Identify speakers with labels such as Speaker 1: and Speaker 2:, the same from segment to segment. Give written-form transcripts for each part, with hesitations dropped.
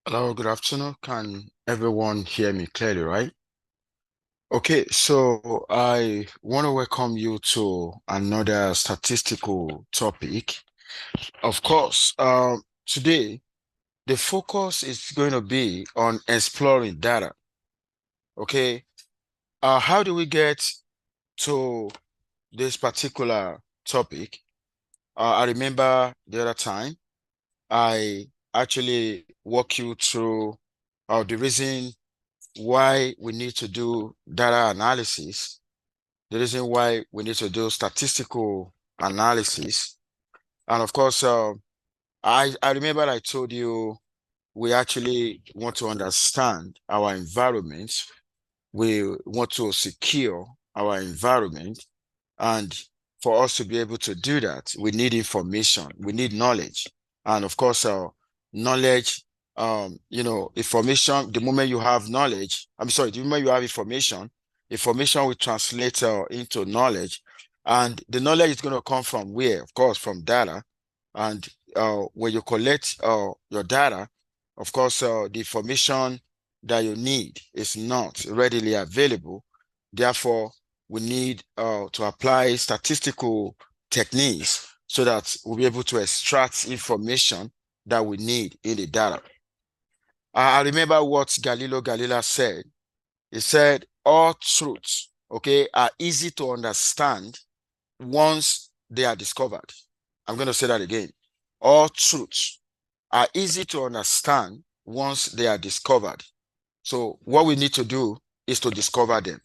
Speaker 1: Hello, good afternoon. Can everyone hear me clearly, right? Okay, so I want to welcome you to another statistical topic. Of course, today the focus is going to be on exploring data. Okay, how do we get to this particular topic? I remember the other time I actually walk you through the reason why we need to do data analysis, the reason why we need to do statistical analysis. And of course, I remember I told you we actually want to understand our environment. We want to secure our environment. And for us to be able to do that, we need information, we need knowledge. And of course, knowledge, information, the moment you have knowledge, I'm sorry, the moment you have information, information will translate into knowledge. And the knowledge is going to come from where? Of course, from data. And when you collect your data, of course, the information that you need is not readily available. Therefore, we need to apply statistical techniques so that we'll be able to extract information that we need in the data. I remember what Galileo Galilei said. He said, all truths, okay, are easy to understand once they are discovered. I'm going to say that again. All truths are easy to understand once they are discovered. So what we need to do is to discover them.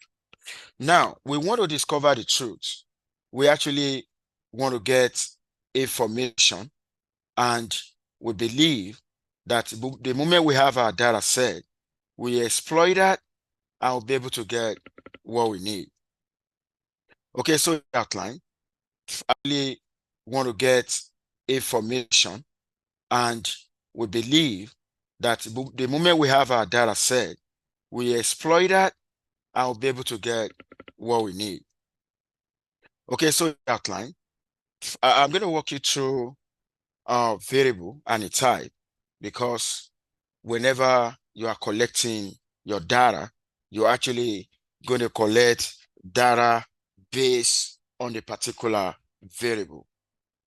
Speaker 1: Now, we want to discover the truth. We actually want to get information, and we believe that the moment we have our data set, we exploit that and we'll be able to get what we need. Okay, so outline. I really want to get information, and we believe that the moment we have our data set, we exploit that and we'll be able to get what we need. Okay, so outline. I'm going to walk you through a variable and a type, because whenever you are collecting your data, you're actually going to collect data based on a particular variable.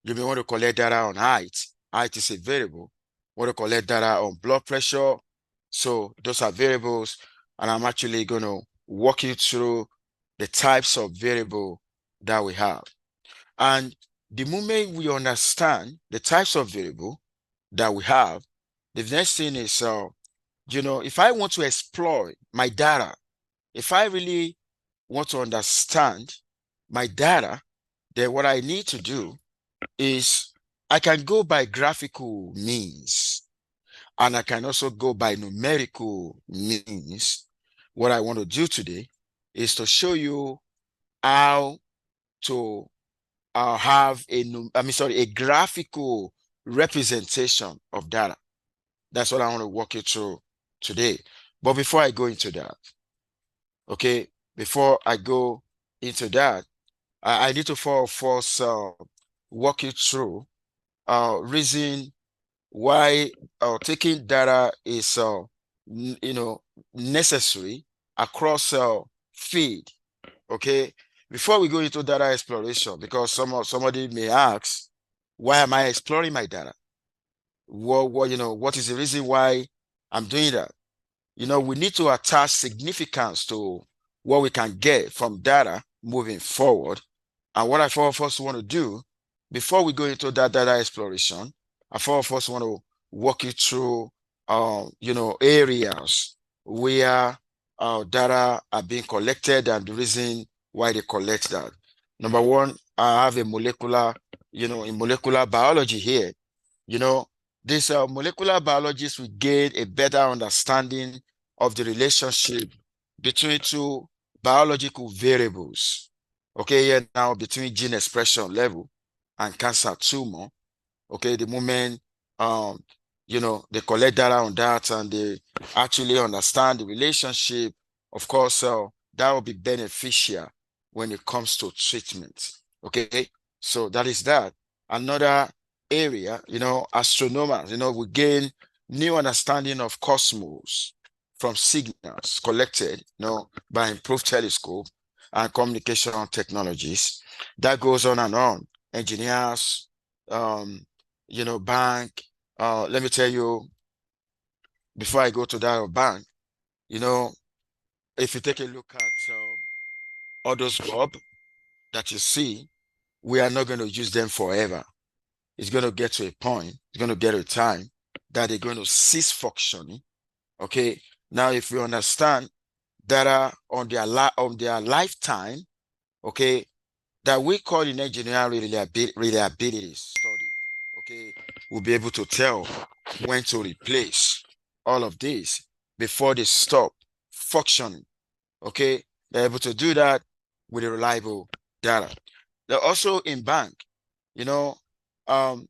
Speaker 1: You may want to collect data on height. Height is a variable. Want to collect data on blood pressure. So those are variables, and I'm actually going to walk you through the types of variable that we have. And the moment we understand the types of variable that we have, the next thing is, if I want to exploit my data, if I really want to understand my data, then what I need to do is I can go by graphical means, and I can also go by numerical means. What I want to do today is to show you how to have a graphical representation of data. That's what I want to walk you through today. But before I go into that, okay, before I go into that, I need to first walk you through reason why taking data is necessary across field. Okay, before we go into data exploration, because somebody may ask, why am I exploring my data? What is the reason why I'm doing that? We need to attach significance to what we can get from data moving forward. And what I first want to do before we go into that data exploration, I first want to walk you through, areas where data are being collected and the reason why they collect that. Number one, I have a in molecular biology here. You know, these molecular biologists will gain a better understanding of the relationship between two biological variables. Okay, here now between gene expression level and cancer tumor. Okay, the moment they collect data on that and they actually understand the relationship, of course, that will be beneficial when it comes to treatment. Okay, so that is that. Another area, astronomers, we gain new understanding of cosmos from signals collected, by improved telescope and communication technologies. That goes on and on. Engineers, bank. Let me tell you, before I go to that of bank, you know, if you take a look at all those bulb that you see, we are not going to use them forever. It's going to get to a point, it's going to get a time that they're going to cease functioning. Okay. Now, if you understand that are on their lifetime, okay, that we call in engineering reliability study, okay, we'll be able to tell when to replace all of these before they stop functioning. Okay, they're able to do that with a reliable data. They're also in bank, you know, um,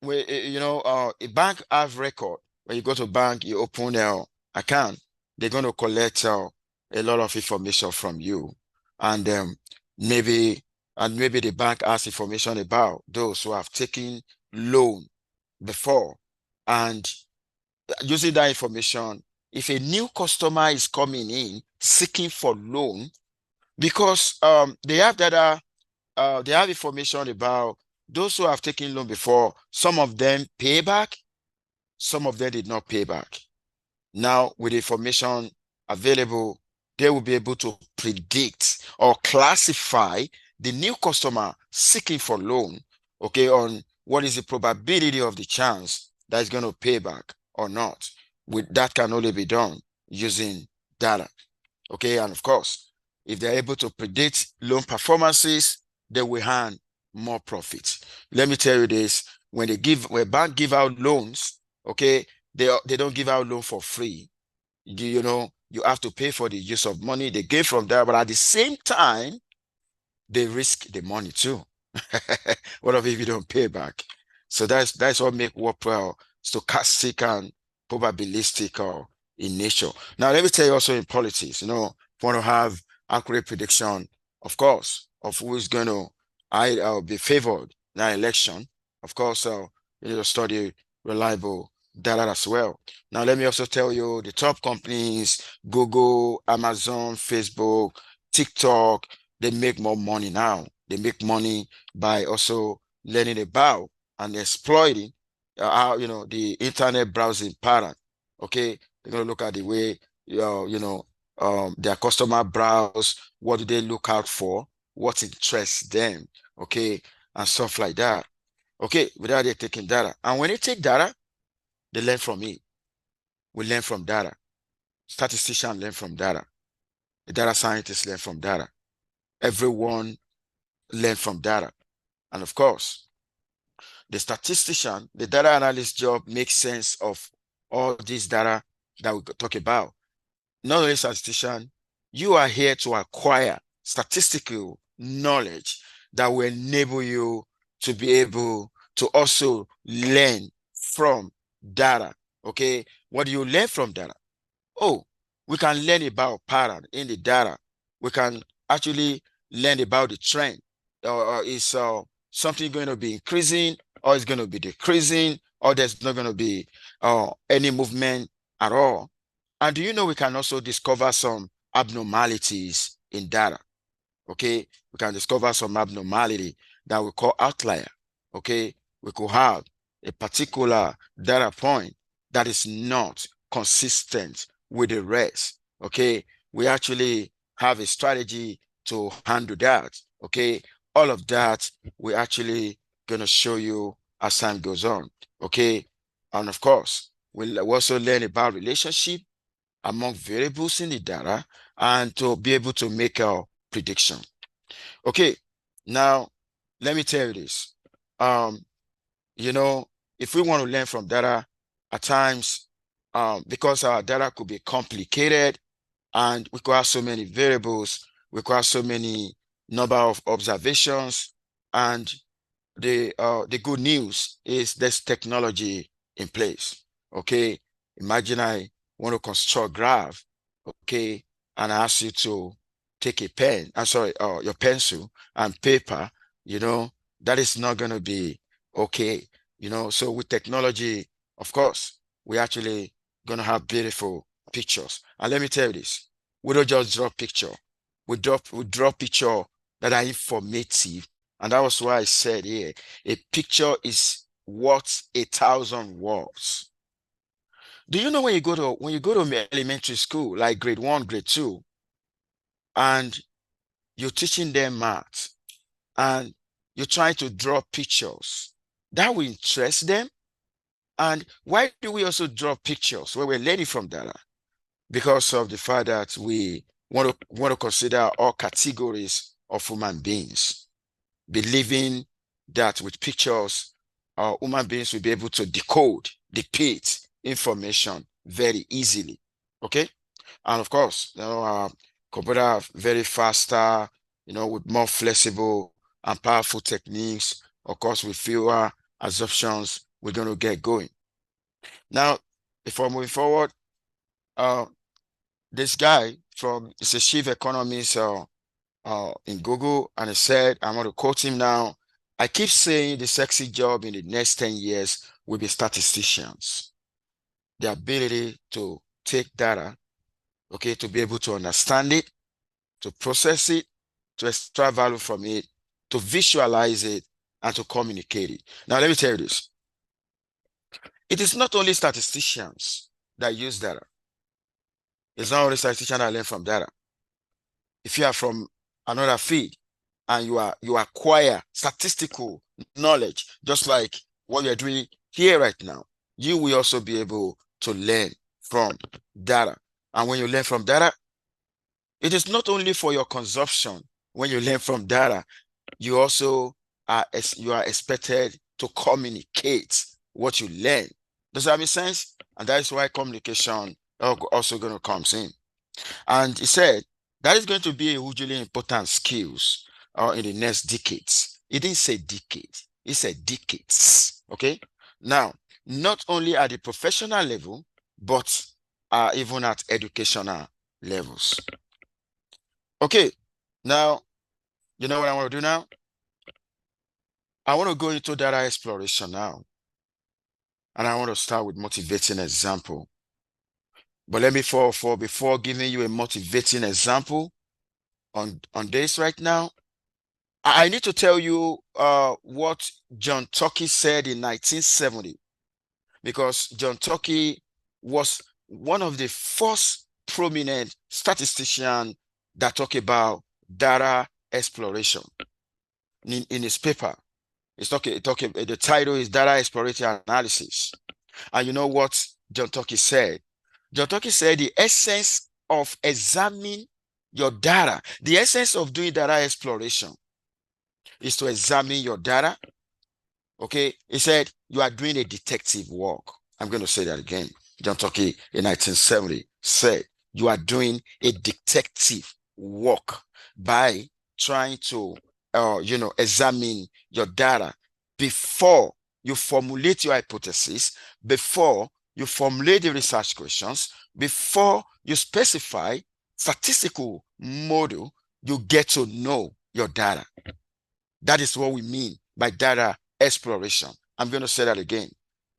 Speaker 1: a bank have record. When you go to bank, you open their account, they're going to collect a lot of information from you, and maybe maybe the bank has information about those who have taken loan before, and using that information, if a new customer is coming in seeking for loan, because they have data, they have information about those who have taken loan before. Some of them pay back, some of them did not pay back. Now, with information available, they will be able to predict or classify the new customer seeking for loan, okay, on what is the probability of the chance that is going to pay back or not. With that can only be done using data. Okay, and of course, if they're able to predict loan performances, they will earn more profits. Let me tell you this: when bank give out loans, okay, they don't give out loan for free. You have to pay for the use of money they get from there, but at the same time, they risk the money too. What if you don't pay back? So that's what make work well stochastic and probabilistic or in nature. Now let me tell you also in politics, want to have accurate prediction, of course, of who is going to be favored in that election. Of course, you need to study reliable data as well. Now let me also tell you the top companies: Google, Amazon, Facebook, TikTok. They make more money now. They make money by also learning about and exploiting how the internet browsing pattern. Okay, they're gonna look at the way their customer browse. What do they look out for? What interests them? Okay, and stuff like that. Okay, without they taking data, and when they take data, they learn from it. We learn from data. Statisticians learn from data. The data scientists learn from data. Everyone learn from data. And of course, the statistician, the data analyst job makes sense of all this data that we talk about. Not only statistician, you are here to acquire statistical knowledge that will enable you to be able to also learn from data. Okay, what do you learn from data? Oh, we can learn about pattern in the data. We can actually learn about the trend. Is something going to be increasing, or is going to be decreasing, or there's not going to be any movement at all? And do you know we can also discover some abnormalities in data? Okay, we can discover some abnormality that we call outlier. Okay, we could have a particular data point that is not consistent with the rest. Okay, we actually have a strategy to handle that. Okay, all of that we actually gonna show you as time goes on. Okay, and of course we'll also learn about relationship among variables in the data and to be able to make a prediction. Okay, now let me tell you this. Um, you know, if we want to learn from data, at times, because our data could be complicated and we could have so many variables, we could have so many number of observations, and the good news is there's technology in place. Okay, imagine I want to construct graph, okay, and I ask you to take a pen, I'm sorry, your pencil and paper, that is not going to be okay. So with technology, of course, we actually gonna have beautiful pictures. And let me tell you this, we don't just draw picture. We draw picture that are informative. And that was why I said here, a picture is worth 1,000 words. Do you know when you go to elementary school, like grade 1, grade 2, and you're teaching them math and you're trying to draw pictures that will interest them? And why do we also draw pictures when we're learning from data? Because of the fact that we want to consider all categories of human beings, believing that with pictures, human beings will be able to decode, depict information very easily. Okay? And of course, computer are very faster, with more flexible and powerful techniques. Of course, with fewer assumptions, we're going to get going. Now, before moving forward, uh, this guy is a chief economist in Google, and he said, I'm going to quote him now. I keep saying the sexy job in the next 10 years will be statisticians. The ability to take data, okay, to be able to understand it, to process it, to extract value from it, to visualize it, and to communicate it. Now, let me tell you this. It is not only statisticians that use data. It's not only statisticians that learn from data. If you are from another field and you acquire statistical knowledge, just like what we are doing here right now, you will also be able to learn from data. And when you learn from data, it is not only for your consumption. When you learn from data, you also you are expected to communicate what you learn. Does that make sense? And that is why communication also going to come in. And he said that is going to be a hugely important skills in the next decades. He didn't say decade, he said decades. Okay. Now, not only at the professional level, but even at educational levels. Okay. Now, you know what I want to do now? I want to go into data exploration now. And I want to start with motivating example. But let me before giving you a motivating example on this right now, I need to tell you what John Tukey said in 1970, because John Tukey was one of the first prominent statisticians that talk about data exploration in his paper. The title is Data Exploratory Analysis. And you know what John Tukey said? John Tukey said the essence of examining your data, the essence of doing data exploration is to examine your data. Okay, he said you are doing a detective work. I'm going to say that again. John Tukey in 1970 said you are doing a detective work by trying to examine your data before you formulate your hypothesis, before you formulate the research questions, before you specify statistical model. You get to know your data. That is what we mean by data exploration. I'm going to say that again.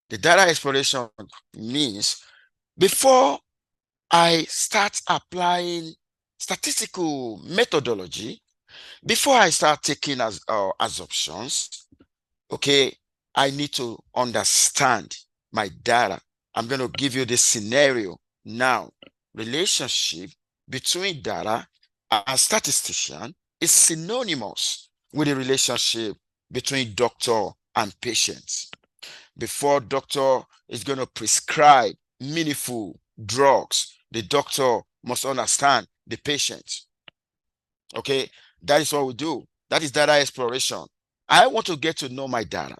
Speaker 1: The data exploration means before I start applying statistical methodology, before I start taking assumptions, okay, I need to understand my data. I'm going to give you this scenario now. Relationship between data and statistician is synonymous with the relationship between doctor and patients. Before doctor is going to prescribe meaningful drugs, the doctor must understand the patient. Okay, that is what we do. That is data exploration. I want to get to know my data.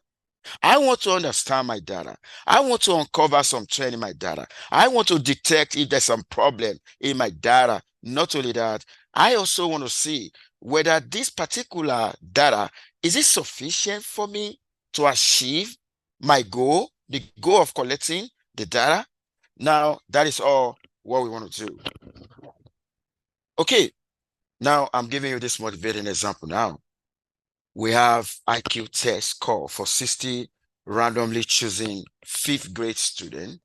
Speaker 1: I want to understand my data. I want to uncover some trend in my data. I want to detect if there's some problem in my data. Not only that, I also want to see whether this particular data, is it sufficient for me to achieve my goal, the goal of collecting the data? Now, that is all what we want to do. Okay, now I'm giving you this motivating example now. We have IQ test score for 60 randomly choosing 5th grade student.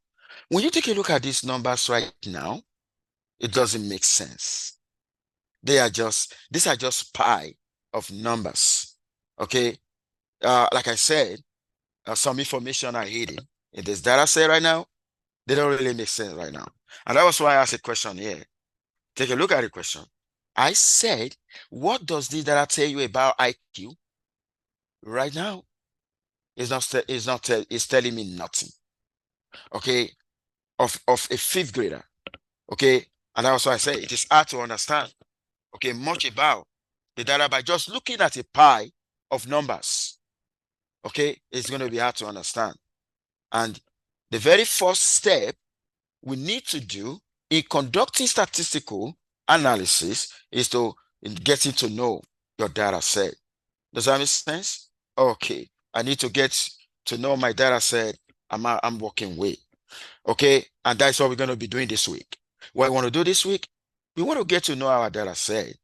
Speaker 1: When you take a look at these numbers right now, it doesn't make sense. These are just pi of numbers. Okay. Like I said, some information are hidden in this data set right now. They don't really make sense right now. And that was why I asked a question here. Take a look at the question. I said, what does this data tell you about IQ? Right now, it's telling me nothing. Okay. Of a fifth grader. Okay. And that's why I say it is hard to understand. Okay. Much about the data by just looking at a pie of numbers. Okay. It's going to be hard to understand. And the very first step we need to do in conducting statistical analysis is to getting to know your data set. Does that make sense? Okay. I need to get to know my data set I'm working with. Okay. And that's what we're going to be doing this week. What we want to do this week, we want to get to know our data set.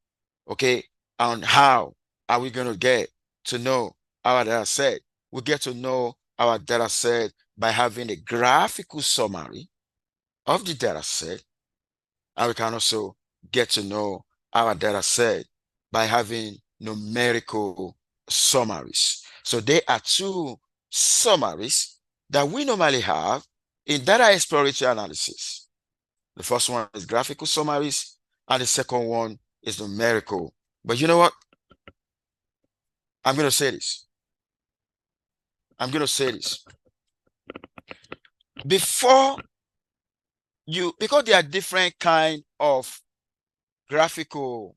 Speaker 1: Okay. And how are we going to get to know our data set? We get to know our data set by having a graphical summary of the data set. And we can also get to know our data set by having numerical summaries. So there are two summaries that we normally have in data exploratory analysis. The first one is graphical summaries, and the second one is numerical. But you know what? I'm going to say this. I'm going to say this. Before because there are different kind of graphical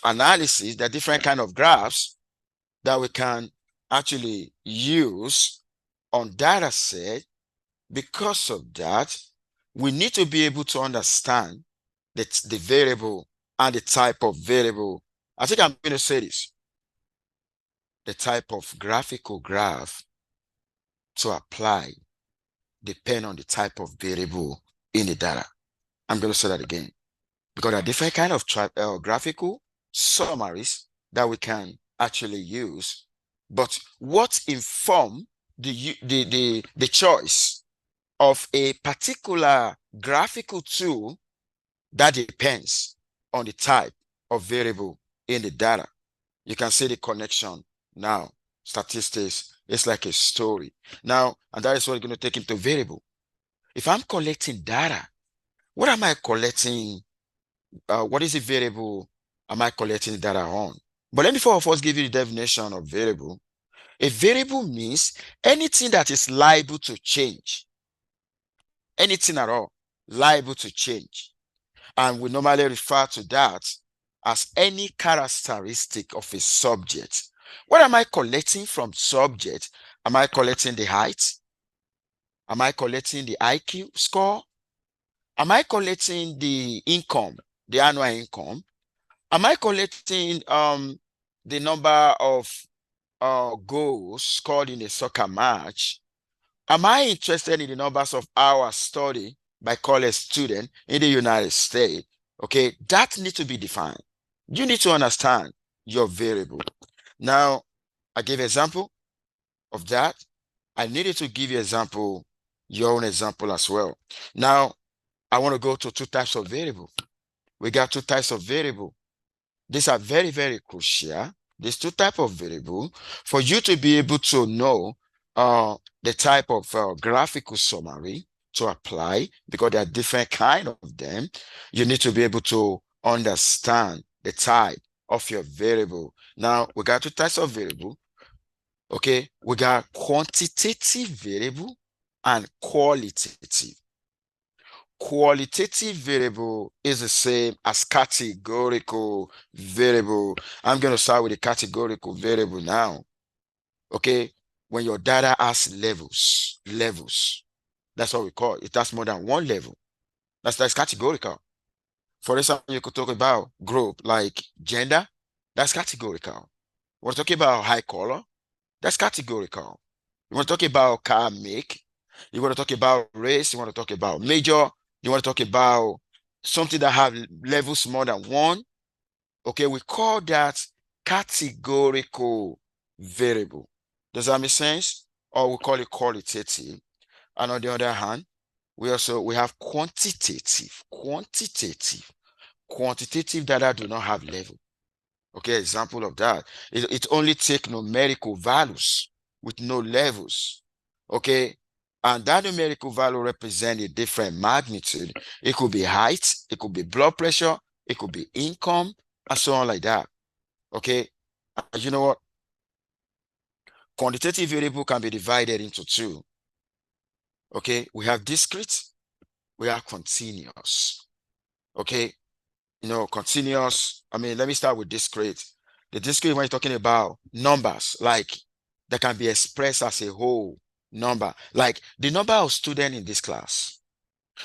Speaker 1: analysis, there are different kind of graphs that we can actually use on data set. Because of that, we need to be able to understand the variable and the type of variable. I think I'm going to say this. The type of graphical graph to apply depend on the type of variable in the data. I'm going to say that again. Because there are different kind of graphical summaries that we can actually use. But what inform the choice of a particular graphical tool, that depends on the type of variable in the data. You can see the connection now. Statistics is like a story. Now, and that is what we're going to take into variable. If I'm collecting data, what am I collecting? What is the variable am I collecting data on? But let me first give you the definition of variable. A variable means anything that is liable to change. Anything at all liable to change. And we normally refer to that as any characteristic of a subject. What am I collecting from subject? Am I collecting the height? Am I collecting the IQ score? Am I collecting the income, the annual income? Am I collecting the number of goals scored in a soccer match? Am I interested in the numbers of hours studied by college students in the United States? Okay, that needs to be defined. You need to understand your variable. Now, I gave example of that. I needed to give you example, your own example as well. Now, I want to go to two types of variable. We got two types of variable. These are very, very crucial. These two types of variable for you to be able to know the type of graphical summary to apply, because there are different kind of them. You need to be able to understand the type of your variable. Now, we got two types of variable. Okay, we got quantitative variable and qualitative. Qualitative variable is the same as categorical variable. I'm going to start with the categorical variable now. Okay, when your data has levels, that's what we call it. It has more than one level. That's categorical. For example, you could talk about group like gender, that's categorical. We're talking about high color, that's categorical. You want to talk about car make, you want to talk about race, you want to talk about major, you want to talk about something that have levels more than one. Okay, we call that categorical variable. Does that make sense? Or we call it qualitative. And on the other hand, we have quantitative data do not have level. Okay, example of that. It only take numerical values with no levels. Okay, and that numerical value represent a different magnitude. It could be height, it could be blood pressure, it could be income, and so on like that. Okay, you know what? Quantitative variable can be divided into two. Okay, we have discrete, we have continuous. Okay, continuous. I mean, let me start with discrete. The discrete, when you're talking about numbers, like that can be expressed as a whole number, like the number of students in this class,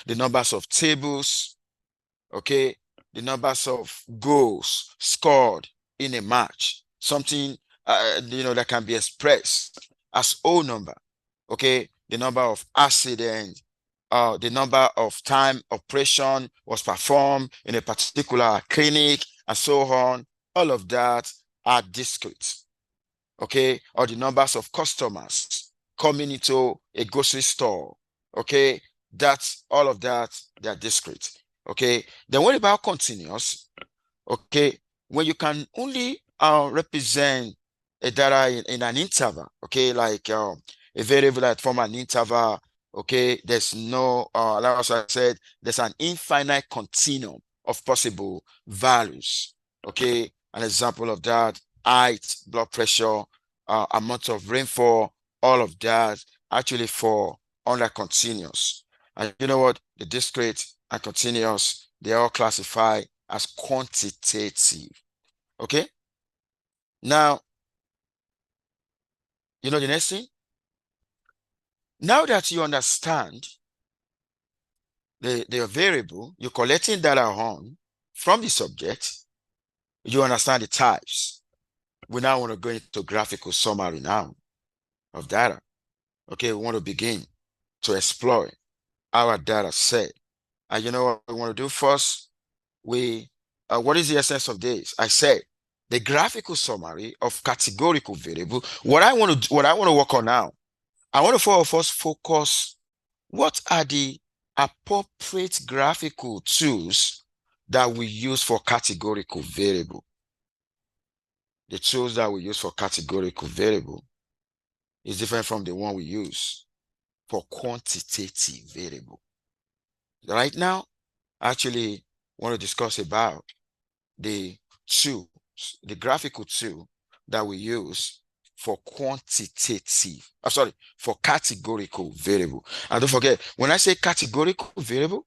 Speaker 1: the numbers of tables, okay, the numbers of goals scored in a match, something that can be expressed as whole number, okay, the number of accidents, the number of time operation was performed in a particular clinic, and so on. All of that are discrete, okay, or the numbers of customers coming into a grocery store, okay, that's all of that, they're discrete, okay. Then what about continuous? Okay, when you can only represent a data in an interval, okay, like a variable that form an interval, okay, there's no, like I said, there's an infinite continuum of possible values, okay. An example of that, height, blood pressure, amount of rainfall, all of that actually fall under continuous. And you know what? The discrete and continuous, they all classify as quantitative. Okay. Now, you know the next thing? Now that you understand the variable you're collecting data on from the subject, you understand the types. We now want to go into graphical summary now of data. Okay, we want to begin to explore our data set. And you know what we want to do first? What is the essence of this? I said the graphical summary of categorical variable. What I want to work on now, I want to first focus what are the appropriate graphical tools that we use for categorical variable. The tools that we use for categorical variable is different from the one we use for quantitative variable. Right now, I actually want to discuss about the tools, the graphical tool that we use for for categorical variable. And don't forget, when I say categorical variable,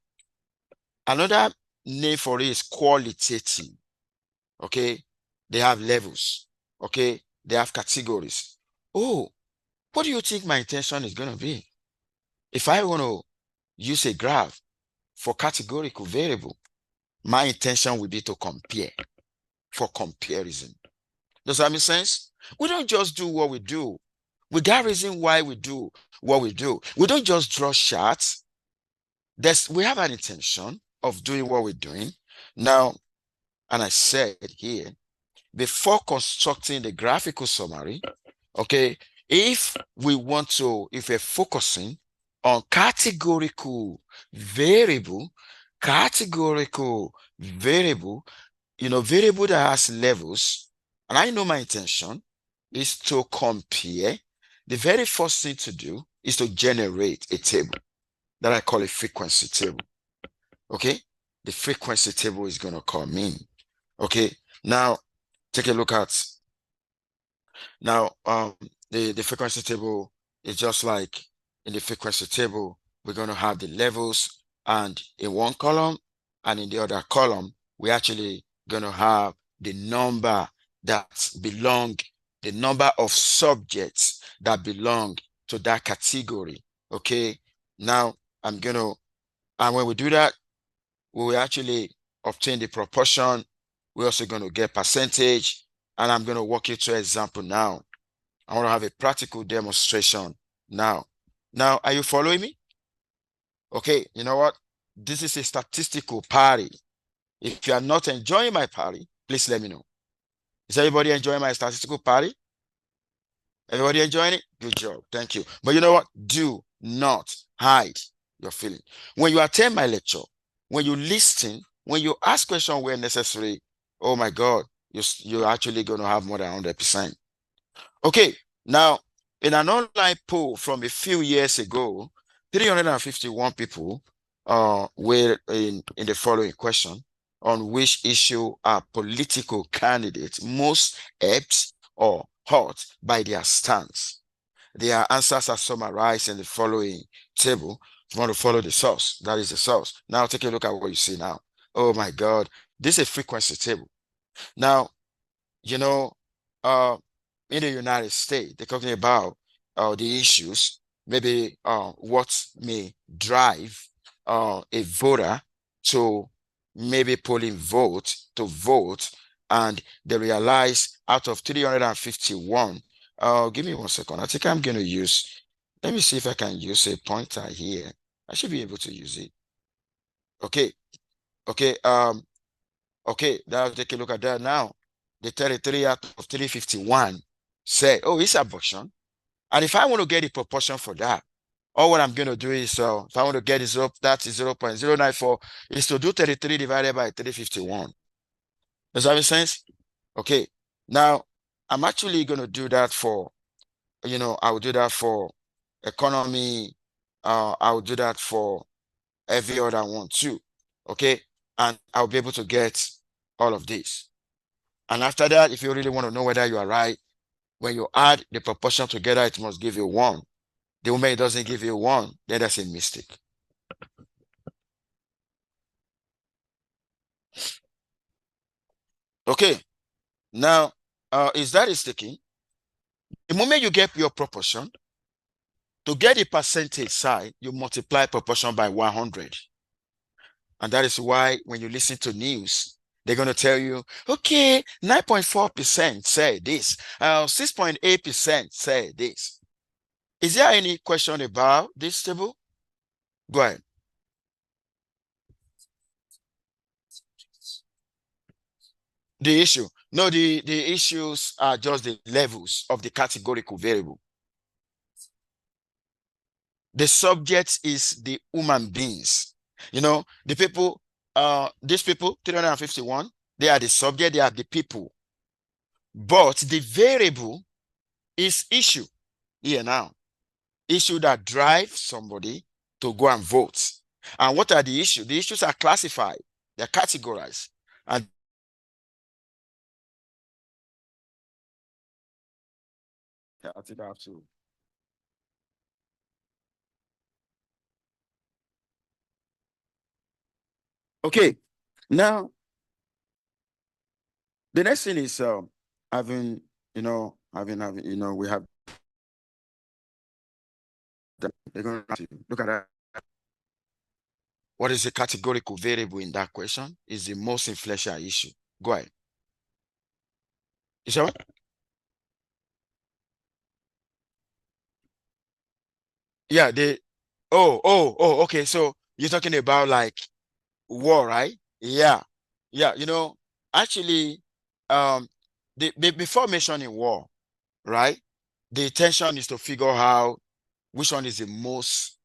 Speaker 1: another name for it is qualitative. Okay, they have levels. Okay, they have categories. Oh, what do you think my intention is going to be? If I want to use a graph for categorical variable, my intention would be to compare, for comparison. Does that make sense? We don't just do what we do. We got reason why we do what we do. We don't just draw charts. We have an intention of doing what we're doing. Now, and I said here, before constructing the graphical summary, okay, if we're focusing on categorical variable, variable that has levels, and I know my intention is to compare. The very first thing to do is to generate a table that I call a frequency table. Okay, the frequency table is going to come in. Okay, now take a look at the frequency table is just like in the frequency table, we're going to have the levels, and in one column and in the other column, we're actually going to have the number the number of subjects that belong to that category. Okay. Now and when we do that, we will actually obtain the proportion. We're also going to get percentage, and I'm going to walk you through an example now. I want to have a practical demonstration now. Now, are you following me? Okay, you know what? This is a statistical party. If you are not enjoying my party, please let me know. Is everybody enjoying my statistical party? Everybody enjoying it? Good job. Thank you. But you know what? Do not hide your feeling. When you attend my lecture, when you listen, when you ask questions where necessary, oh my God, you're actually going to have more than 100%. Okay, now in an online poll from a few years ago, 351 people were in the following question on which issue are political candidates most apt or hurt by their stance. Their answers are summarized in the following table. If you want to follow the source, that is the source. Now take a look at what you see now. Oh my God, this is a frequency table. Now, you know, uh, in the United States, they're talking about the issues, maybe what may drive a voter to maybe polling vote to vote, and they realize out of 351, give me 1 second. I think I'm going to use, let me see if I can use a pointer here. I should be able to use it. Okay, okay, okay, now take a look at that now. The 33 out of 351 said, oh, it's abortion. And if I want to get the proportion for that, all what I'm going to do is, if I want to get it up, that's 0.094, is to do 33 divided by 351. Does that make sense? Okay. Now, I'm actually going to do that for, I will do that for economy. I will do that for every other one too. Okay. And I'll be able to get all of this. And after that, if you really want to know whether you are right, when you add the proportion together, it must give you 1. The moment it doesn't give you 1, then that's a mistake. Okay. Now, is that is taking? The moment you get your proportion, to get the percentage side, you multiply proportion by 100. And that is why when you listen to news, they're going to tell you, okay, 9.4% say this, 6.8% say this. Is there any question about this table? Go ahead. The issue. No, the issues are just the levels of the categorical variable. The subject is the human beings. The people, these people, 351, they are the subject, they are the people. But the variable is issue here now. Issue that drive somebody to go and vote. And what are the issues? The issues are classified, they're categorized. And I think I have to. Okay, now the next thing is having, we have they're going to look at that. What is the categorical variable in that question? Is the most influential issue. Go ahead. Is that what? Yeah, okay. So you're talking about like war, right? Yeah. Yeah, actually, um, before mentioning war, right? The intention is to figure out which one is the most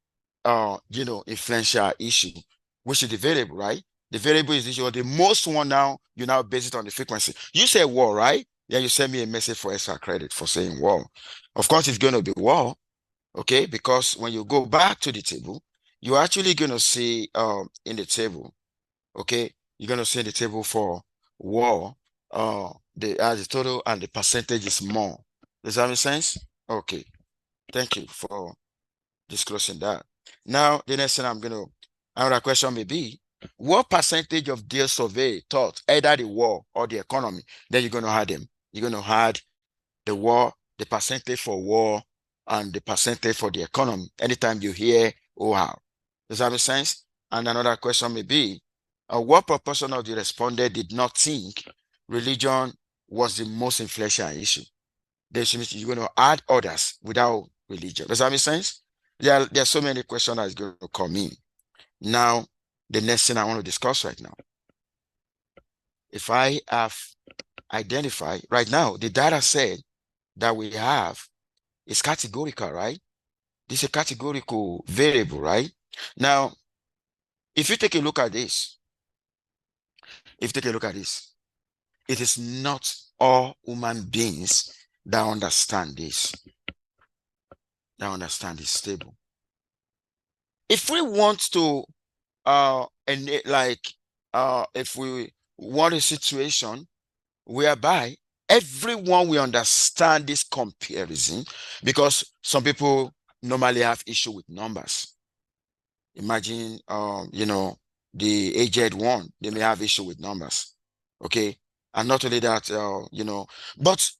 Speaker 1: influential issue, which is the variable, right? The variable is the issue. The most one now, you now base it on the frequency. You say war, right? Yeah, you send me a message for extra credit for saying war. Of course, it's going to be war, okay? Because when you go back to the table, you're actually going to see in the table, okay? You're going to see in the table for war, the total and the percentage is more. Does that make sense? Okay. Thank you for disclosing that. Now, the next thing another question may be, what percentage of their survey thought either the war or the economy? Then you're going to add them. You're going to add the war, the percentage for war, and the percentage for the economy. Anytime you hear, oh, how. Does that make sense? And another question may be, what proportion of the respondents did not think religion was the most influential issue? You're going to add others without religion. Does that make sense? There are so many questions that's going to come in. Now, the next thing I want to discuss right now. If I have identified right now, the data set that we have is categorical, right? This is a categorical variable, right? Now, if you take a look at this, if you take a look at this, it is not all human beings that understand this, table. If we want to, and like, if we want a situation whereby everyone will understand this comparison, because some people normally have issue with numbers. Imagine, the aged one, they may have issue with numbers. Okay. And not only that, but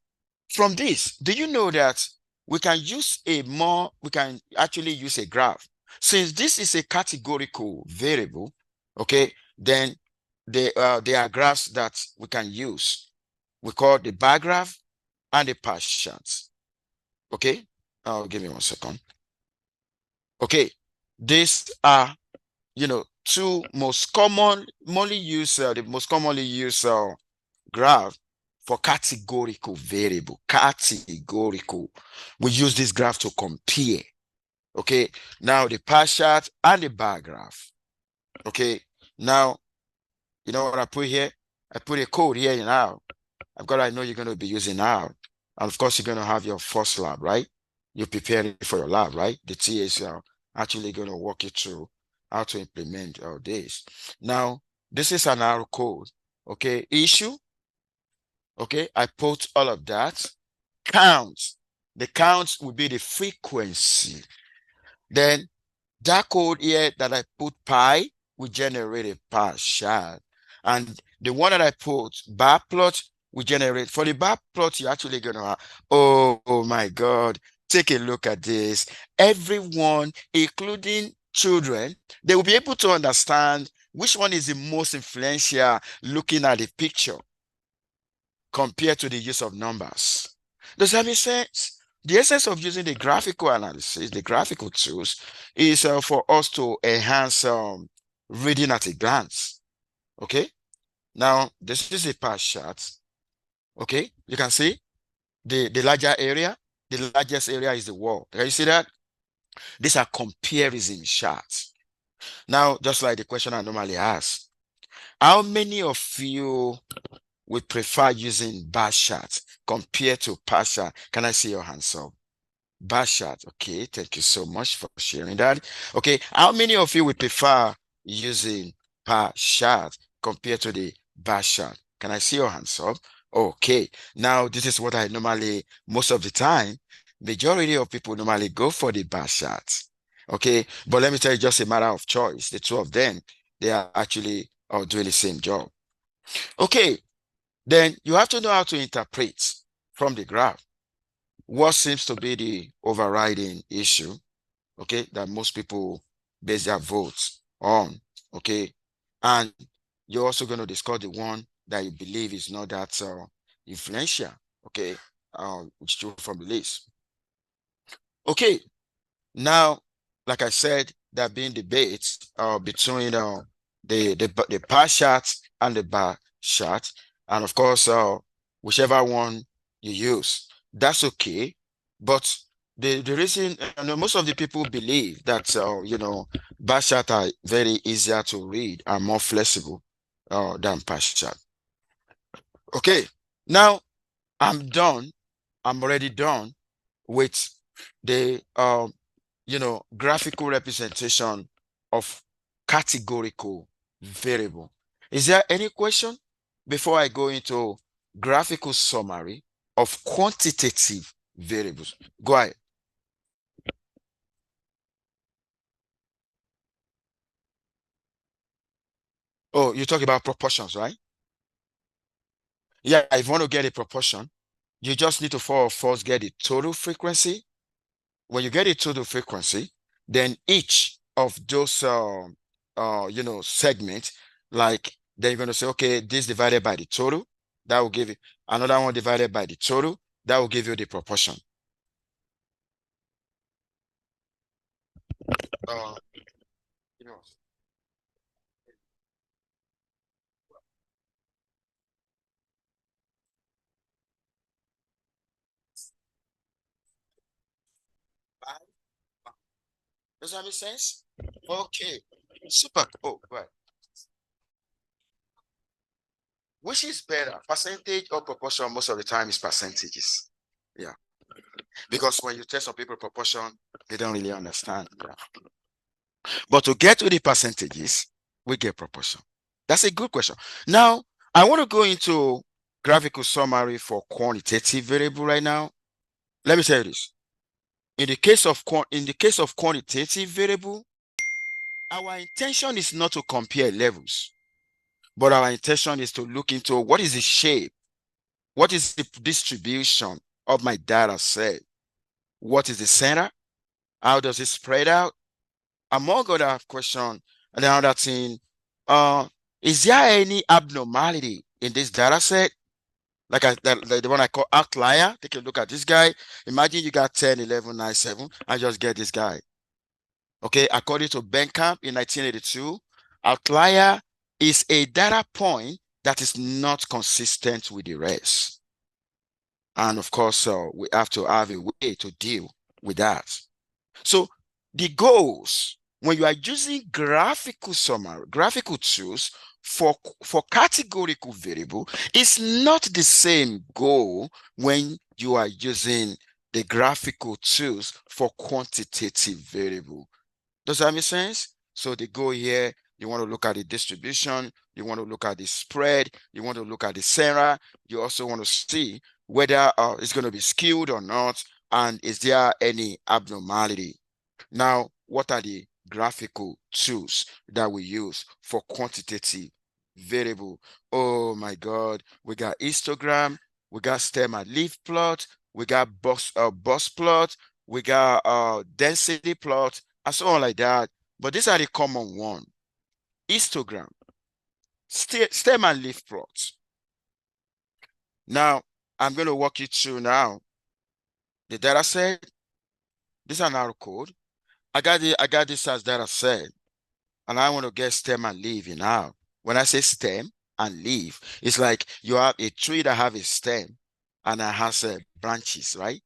Speaker 1: from this, do you know that we can actually use a graph? Since this is a categorical variable, okay, then there are graphs that we can use. We call the bar graph and the pie chart. Okay. Give me 1 second. Okay. These are, two most commonly used, the most commonly used graph for categorical variable. Categorical. We use this graph to compare. Okay. Now the pie chart and the bar graph. Okay. Now, you know what I put here? I put a code here now. I know you're going to be using now. And of course, you're going to have your first lab, right? You're preparing for your lab, right? The TA is actually going to walk you through how to implement this. Now, this is an arrow code. Okay. Issue. Okay. I put all of that. Count. The count will be the frequency. Then that code here that I put pi will generate a pi chart. And the one that I put bar plot will generate, for the bar plot, you're actually going to have, oh my God, take a look at this. Everyone, including children, they will be able to understand which one is the most influential looking at the picture compared to the use of numbers. Does that make sense? The essence of using the graphical analysis, the graphical tools, is for us to enhance reading at a glance. Okay. Now, this is a pie chart. Okay. You can see the larger area. The largest area is the wall. Can you see that? These are comparison charts. Now, just like the question I normally ask, how many of you would prefer using bar chart compared to pie chart? Can I see your hands up? Bar chart. Okay, thank you so much for sharing that. Okay, how many of you would prefer using bar chart compared to the bar chart? Can I see your hands up? Okay, now this is what I normally, most of the time, majority of people normally go for the bar chart. Okay, but let me tell you, just a matter of choice. The two of them, they are actually doing the same job. Okay, then you have to know how to interpret from the graph what seems to be the overriding issue, okay, that most people base their votes on, okay? And you're also going to discuss the one that you believe is not that influential, okay, which you from the list. Okay, now, like I said, there have been debates between the pie chart and the bar chart, and of course, whichever one you use, that's okay. But the reason, most of the people believe that bar chart are very easier to read and more flexible than pie chart. Okay, now I'm done. I'm already done with the graphical representation of categorical variable. Is there any question before I go into graphical summary of quantitative variables? Go ahead. Oh, you talk about proportions, right? Yeah, if you want to get a proportion, you just need to first get the total frequency. When you get a total frequency, then each of those segments, like, then you're going to say, okay, this divided by the total, that will give you another one divided by the total, that will give you the proportion. uh, you know Does that make sense? Okay. Super. Oh, right. Which is better, percentage or proportion? Most of the time is percentages. Yeah. Because when you tell some people proportion, they don't really understand. Yeah. But to get to the percentages, we get proportion. That's a good question. Now, I want to go into graphical summary for quantitative variable right now. Let me tell you this. In the case of quantitative variable, our intention is not to compare levels, but our intention is to look into what is the shape, what is the distribution of my data set, what is the center, how does it spread out, among other question. And another thing, uh, is there any abnormality in this data set? Like the one I call outlier. Take a look at this guy. Imagine you got 10, 11, 9, 7. I just get this guy. Okay, according to Benkamp in 1982, outlier is a data point that is not consistent with the rest. And of course, we have to have a way to deal with that. So the goals, when you are using graphical summary, graphical tools for categorical variable, it's not the same goal when you are using the graphical tools for quantitative variable. Does that make sense? So the goal here, you want to look at the distribution, you want to look at the spread, you want to look at the center, you also want to see whether it's going to be skewed or not, and is there any abnormality. Now, what are the graphical tools that we use for quantitative variable? Oh my God, we got histogram, we got stem and leaf plot, we got bus plot, we got density plot, and so on like that. But these are the common one. Histogram, stem and leaf plots. Now, I'm going to walk you through now the data set. These are now code. I got this as data set, and I want to get stem and leaf now. When I say stem and leaf, it's like you have a tree that have a stem and it has branches, right?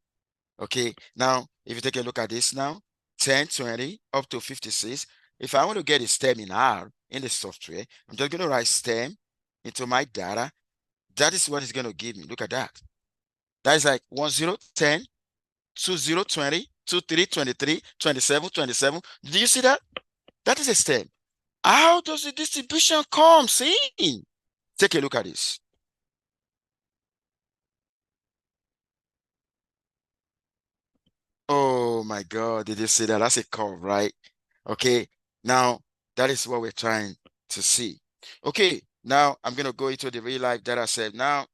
Speaker 1: Okay. Now, if you take a look at this now, 10, 20, up to 56. If I want to get a stem in R in the software, I'm just going to write stem into my data. That is what it's going to give me. Look at that. That is like 10, 10, 20, 20, 23, 23, 27, 27. Do you see that? That is a stem. How does the distribution come in? Take a look at this. Oh my God, did you see that? That's a curve, right? Okay, now that is what we're trying to see. Okay, now I'm going to go into the real life data set now.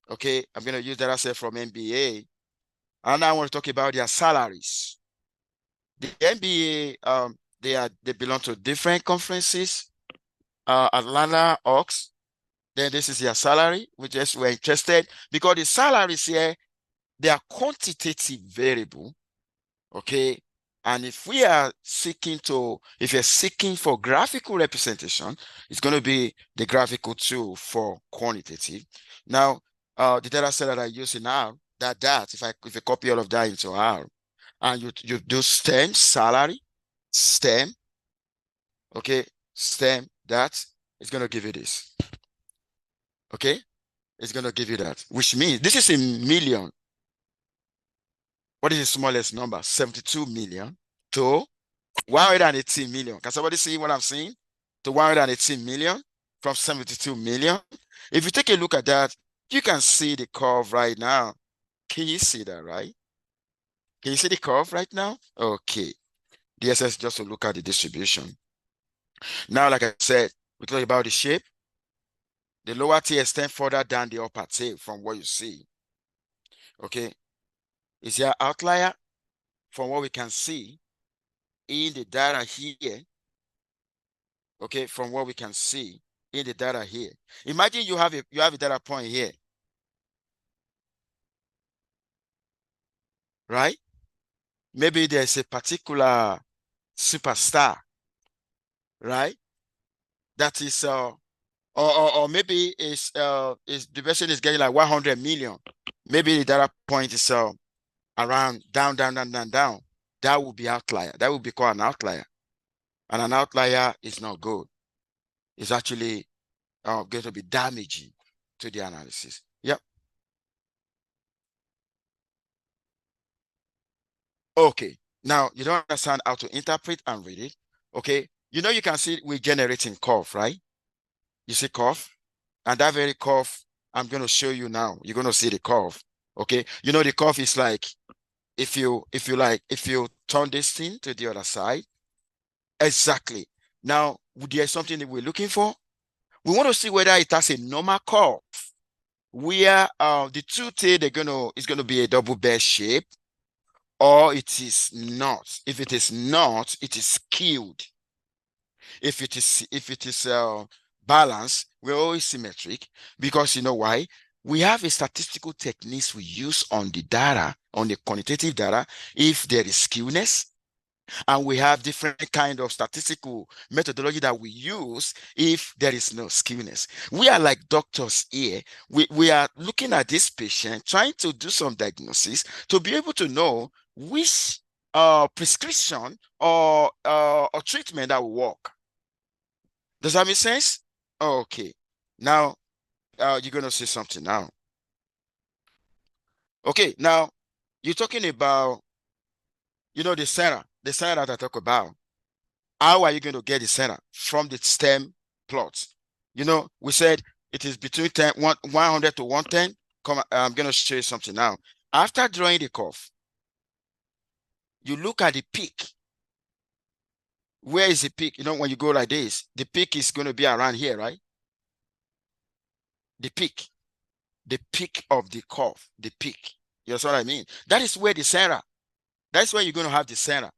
Speaker 1: Okay, I'm going to use data set from NBA. And I want to talk about their salaries. The NBA, they belong to different conferences. Atlanta Hawks. Then this is their salary. We're interested because the salaries here, they are quantitative variable. Okay. And if you're seeking for graphical representation, it's going to be the graphical tool for quantitative. Now, the data set that I use in R, if I copy all of that into R, and you do stem salary, stem, okay, stem, that is going to give you this. Okay, it's going to give you that, which means this is in million. What is the smallest number? 72 million to 118 million. Can somebody see what I'm saying? To 118 million from 72 million. If you take a look at that, you can see the curve right now. Can you see that, right? Can you see the curve right now? Okay. DSS just to look at the distribution. Now, like I said, we talk about the shape. The lower T extends further than the upper T from what you see. Okay. Is there outlier? From what we can see in the data here, okay, from what we can see in the data here. Imagine you have a data point here, right? Maybe there's a particular superstar, right? That is or maybe is the person is getting like 100 million. Maybe the data point is around down, down, down, down, down. that will be outlier. That will be called an outlier. And an outlier is not good. It's actually going to be damaging to the analysis. Yep. Okay. Now, you don't understand how to interpret and read it. Okay. You know, you can see we're generating curve, right? You see curve? And that very curve, I'm going to show you now. You're going to see the curve. Okay. You know, the curve is like, if you turn this thing to the other side, exactly. Now, there's something that we're looking for. We want to see whether it has a normal curve where the two tail is gonna be a double bear shape, or it is not. If it is not, it is skewed. If it is balanced, we're always symmetric, because you know why? We have a statistical techniques we use on the data, on the quantitative data, if there is skewness, and we have different kind of statistical methodology that we use if there is no skewness. We are like doctors here. We are looking at this patient, trying to do some diagnosis to be able to know which prescription or treatment that will work. Does that make sense? Okay. Now, you're going to say something now. Okay. Now, you're talking about, the center that I talk about. How are you going to get the center from the stem plot? We said it is between 100 to 110. I'm going to show you something now. After drawing the curve, you look at the peak. Where is the peak? When you go like this, the peak is going to be around here, right? The peak of the curve, the peak. You understand what I mean? That is where the center. That's where you're going to have the center.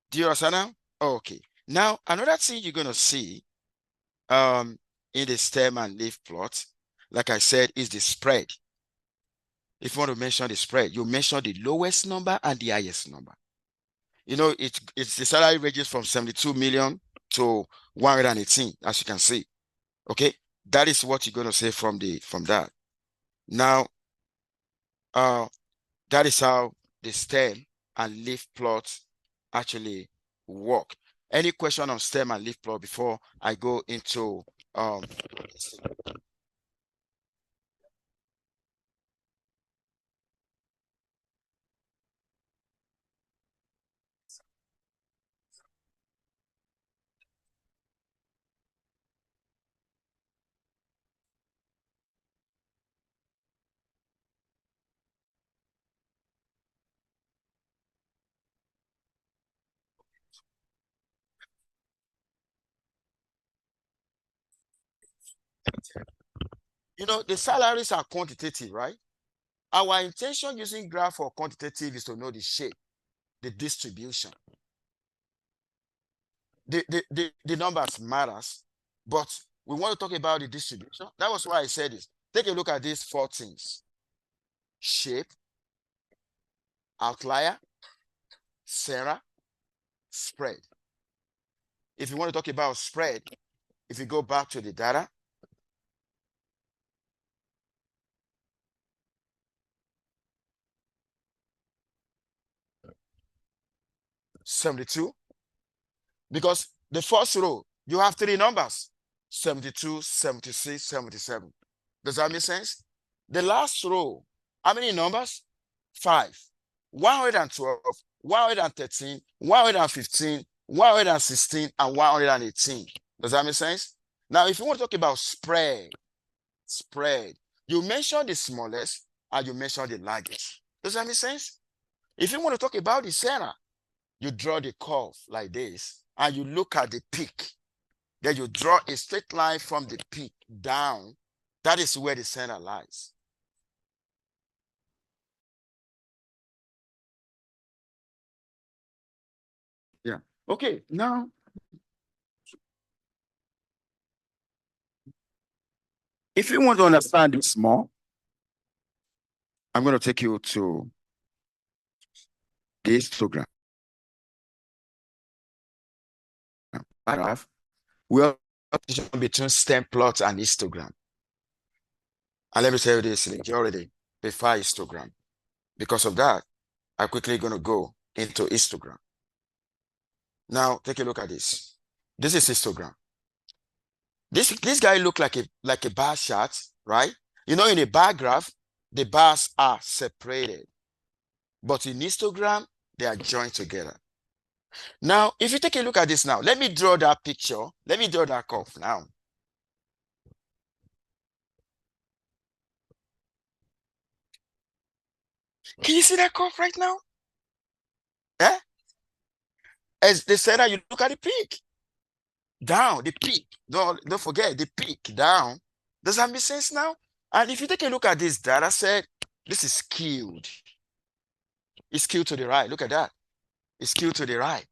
Speaker 1: Do you understand now? Okay. Now, another thing you're going to see in the stem and leaf plot, like I said, is the spread. If you want to mention the spread, you mention the lowest number and the highest number. It's the salary ranges from 72 million to 118, as you can see. Okay, that is what you're going to say from that. Now, that is how the stem and leaf plots actually work. Any question on stem and leaf plot before I go into the salaries are quantitative, right? Our intention using graph for quantitative is to know the shape, the distribution. The numbers matters, but we want to talk about the distribution. That was why I said this. Take a look at these four things: shape, outlier, Sarah, spread. If you want to talk about spread, if you go back to the data, $72, because the first row, you have three numbers: 72, 76, 77. Does that make sense? The last row, how many numbers? 5. 112, 113, 115, 116, and 118. Does that make sense? Now, if you want to talk about spread, you mention the smallest and you mention the largest. Does that make sense? If you want to talk about the center, you draw the curve like this and you look at the peak. Then you draw a straight line from the peak down. That is where the center lies. Yeah. Okay, now if you want to understand this more, I'm going to take you to the histogram. We are between stem plot and histogram. And let me tell you this, majority prefer histogram. Because of that, I'm quickly going to go into histogram. Now take a look at this. This is histogram. This guy look like a bar chart, right? You know, in a bar graph, the bars are separated, but in histogram, they are joined together. Now, if you take a look at this now, let me draw that picture. Let me draw that curve now. Can you see that curve right now? Eh? As they said that you look at the peak. Down, the peak. Don't forget the peak down. Does that make sense now? And if you take a look at this data set, this is skewed. It's skewed to the right. Look at that. It's skewed to the right.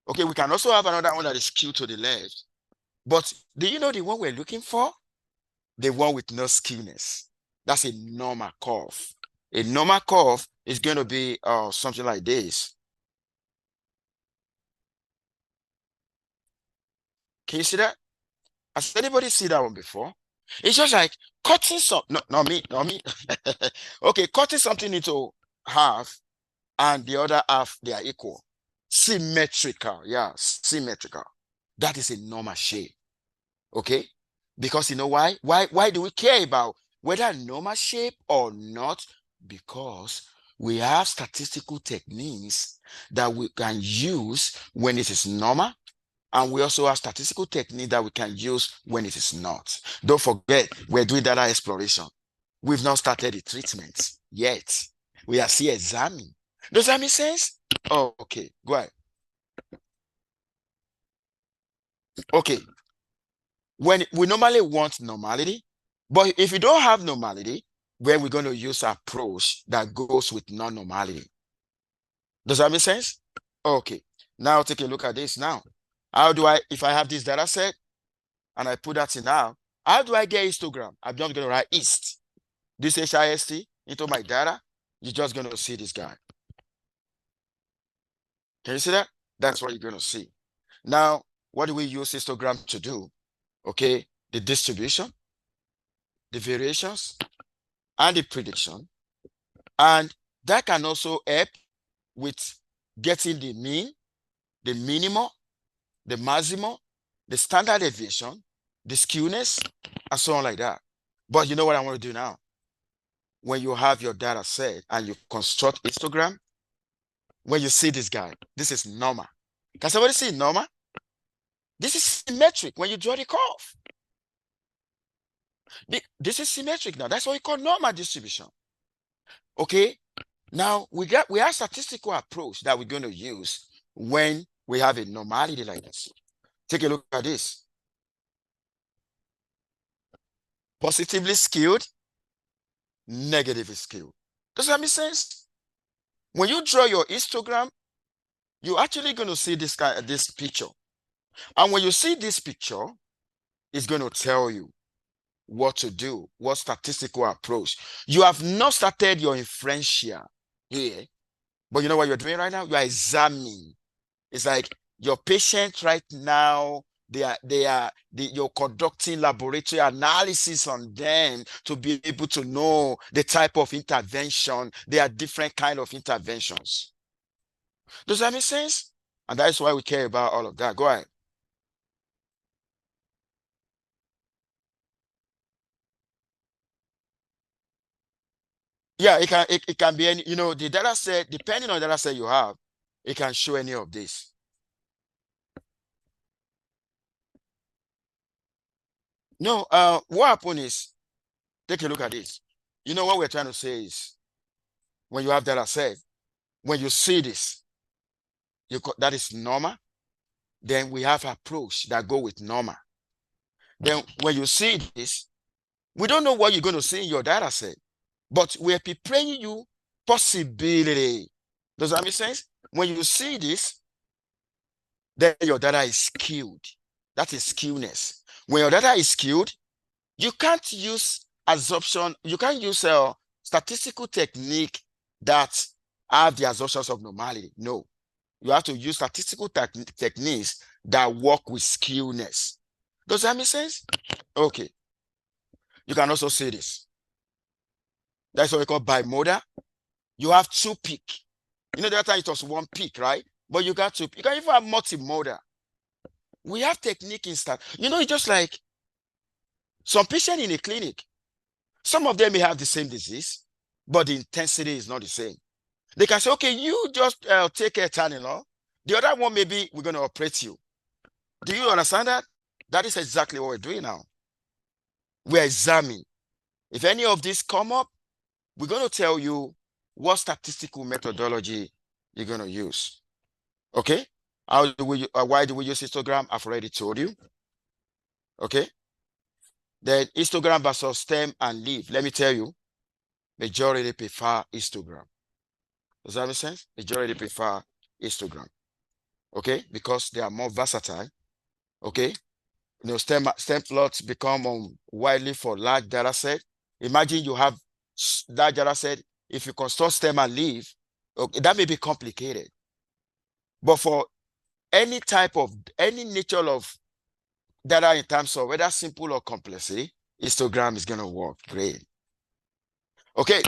Speaker 1: Okay, we can also have another one that is skewed to the left. But do you know the one we're looking for? The one with no skewness. That's a normal curve. A normal curve is going to be something like this. Can you see that? Has anybody seen that one before? It's just like cutting some, no, not me, not me. Okay, cutting something into half and the other half, they are equal. Symmetrical, yeah, symmetrical. That is a normal shape, okay? Because you know why? Why do we care about whether normal shape or not? Because we have statistical techniques that we can use when it is normal, and we also have statistical technique that we can use when it is not. Don't forget, we're doing data exploration. We've not started the treatment yet. We are still examining. Does that make sense? Oh, okay, go ahead. Okay, when we normally want normality, but if you don't have normality, then we're going to use an approach that goes with non-normality. Does that make sense? Okay, now take a look at this now. How do I, if I have this data set and I put that in now, how do I get histogram? I'm just going to write east, this HIST into my data. You're just going to see this guy. Can you see that? That's what you're going to see. Now, what do we use histogram to do? Okay, the distribution, the variations, and the prediction. And that can also help with getting the mean, the minimum, the maximum, the standard deviation, the skewness, and so on like that. But you know what I want to do now? When you have your data set and you construct histogram, when you see this guy, this is normal. Can somebody see normal? This is symmetric when you draw the curve. This is symmetric now. That's what we call normal distribution. Okay. Now we have statistical approach that we're going to use when we have a normality like this. Take a look at this. Positively skewed, negatively skewed. Does that make sense? When you draw your histogram, you're actually going to see this picture. And when you see this picture, it's going to tell you what to do, what statistical approach. You have not started your inferential here, but you know what you're doing right now? You are examining. It's like your patient right now, you're conducting laboratory analysis on them to be able to know the type of intervention. There are different kind of interventions. Does that make sense? And that's why we care about all of that. Go ahead. Yeah, it can be any, the data set, depending on the data set you have, it can show any of this. No, what happened is, take a look at this. You know what we're trying to say is, when you have data set, when you see this, that is normal. Then we have approach that go with normal. Then when you see this, we don't know what you're going to see in your data set, but we're preparing you possibility. Does that make sense? When you see this, then your data is skewed. That is skewness. When your data is skewed, you can't use assumption, you can't use a statistical technique that have the assumptions of normality. No, you have to use statistical techniques that work with skewness. Does that make sense? Okay. You can also see this. That's what we call bimodal. You have two peak. You know, the other time it was one peak, right? But you can even have multimodal. We have technique in start. You know, it's just like some patient in a clinic. Some of them may have the same disease, but the intensity is not the same. They can say, okay, you just take a Tylenol. The other one, maybe we're going to operate you. Do you understand that? That is exactly what we're doing now. We're examining. If any of these come up, we're going to tell you what statistical methodology you're going to use. Okay? Why do we use histogram? I've already told you. Okay? Then histogram versus stem and leaf. Let me tell you, majority prefer histogram. Does that make sense? Majority prefer histogram. Okay? Because they are more versatile. Okay? You know, stem plots become widely for large data set. Imagine you have large data set. If you construct stem and leaf, okay, that may be complicated. But for any nature of data in terms of whether simple or complexity, histogram is going to work great. Okay.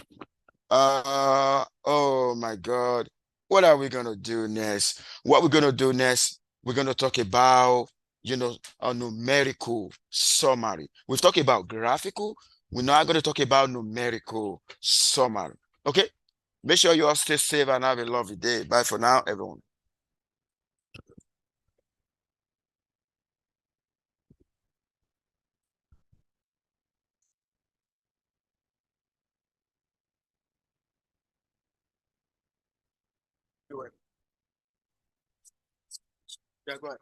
Speaker 1: Oh my God. What are we going to do next? What we're going to do next, we're going to talk about, you know, a numerical summary. We've talked about graphical. We're now going to talk about numerical summary. Okay. Make sure you all stay safe and have a lovely day. Bye for now, everyone. Yeah, go ahead.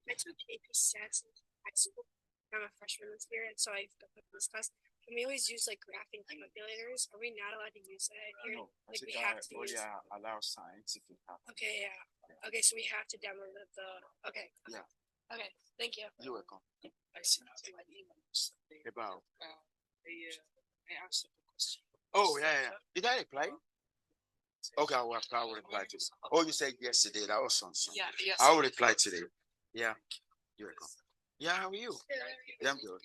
Speaker 2: I took AP Stats in high school. I'm a freshman this year, and so I got put in this class. And we always use like graphing calculators. Are we not allowed to use that here?
Speaker 1: No,
Speaker 2: Like we have to use.
Speaker 1: allow science if you have.
Speaker 2: Okay, yeah. Okay, so we have to download the. Okay.
Speaker 1: Yeah.
Speaker 2: Okay, thank you.
Speaker 1: You're welcome.
Speaker 2: I sent out my emails.
Speaker 1: About.
Speaker 2: I asked them a question.
Speaker 1: Oh, yeah. Did I reply? Okay, I will reply today. Oh, you said yesterday. That was something.
Speaker 2: Yeah, yes.
Speaker 1: I will reply today. Yeah. You're welcome. Yeah, how are you? Yeah, I'm good.